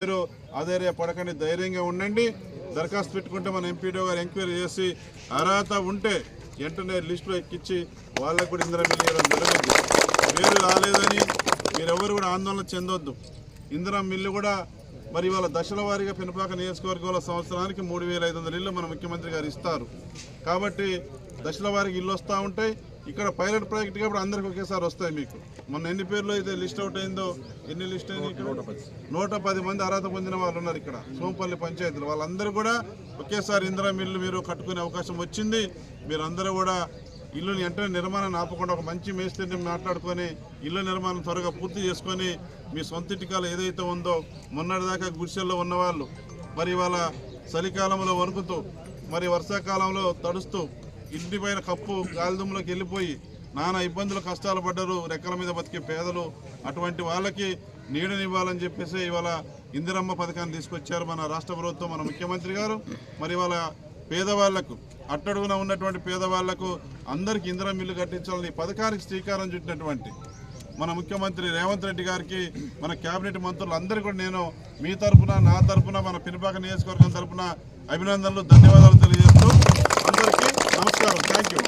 మీరు అధైర్య పడకండి, ధైర్యంగా ఉండండి. దరఖాస్తు పెట్టుకుంటే మన ఎంపీడీ గారు ఎంక్వైరీ చేసి అర్హత ఉంటే వెంటనే లిస్టులో ఎక్కించి వాళ్ళకు కూడా ఇందిరా మిల్లు ఇవ్వడం జరుగుతుంది. పేరు రాలేదని మీరెవరు కూడా ఆందోళన చెందొద్దు. ఇందిరా మిల్లు కూడా మరి వాళ్ళ దశల వారీగా పెనుపాక నియోజకవర్గంలో సంవత్సరానికి 3500 ఇళ్ళు మన ముఖ్యమంత్రి గారు ఇస్తారు. కాబట్టి దశల వారికి ఇల్లు వస్తూ ఉంటాయి. ఇక్కడ పైలట్ ప్రాజెక్ట్ కాబట్టి అందరికి ఒకేసారి వస్తాయి. మీకు మొన్న ఎన్ని పేర్లు అయితే లిస్ట్ అవుట్ అయిందో, ఎన్ని లిస్ట్ అయింది? 110 మంది అర్హత పొందిన వాళ్ళు ఉన్నారు ఇక్కడ సోంపల్లి పంచాయతీలు. వాళ్ళందరూ కూడా ఒకేసారి ఇందిరా మిల్లు మీరు కట్టుకునే అవకాశం వచ్చింది. మీరందరూ కూడా ఇల్లు వెంటనే నిర్మాణాన్ని ఆపకుండా ఒక మంచి మేస్త్రిని మాట్లాడుకొని ఇల్లు నిర్మాణం త్వరగా పూర్తి చేసుకొని మీ సొంత ఇంటికాలు ఏదైతే ఉందో, మొన్నటిదాకా గుడిసెల్లో ఉన్నవాళ్ళు మరి ఇవాళ చలికాలంలో వణుకుతూ మరి వర్షాకాలంలో తడుస్తూ ఇంటి పైన కప్పు గాలిదుమ్ములోకి వెళ్ళిపోయి నానా ఇబ్బందులు కష్టాలు పడ్డారు రెక్కల మీద బతికే పేదలు. అటువంటి వాళ్ళకి నీడనివ్వాలని చెప్పేసి ఇవాళ ఇందిరమ్మ పథకాన్ని తీసుకొచ్చారు మన రాష్ట్ర ప్రభుత్వం, మన ముఖ్యమంత్రి గారు. మరి ఇవాళ పేదవాళ్లకు, అట్టడుగున ఉన్నటువంటి పేదవాళ్లకు అందరికీ ఇందిరా మిల్లు కట్టించాలని పథకానికి శ్రీకారం చుట్టినటువంటి మన ముఖ్యమంత్రి రేవంత్ రెడ్డి గారికి, మన కేబినెట్ మంత్రులందరూ కూడా నేను మీ తరఫున, నా తరఫున, మన పెనుపాక నియోజకవర్గం తరఫున అభినందనలు, ధన్యవాదాలు తెలియజేస్తూ అందరికీ నమస్కారం. Thank you.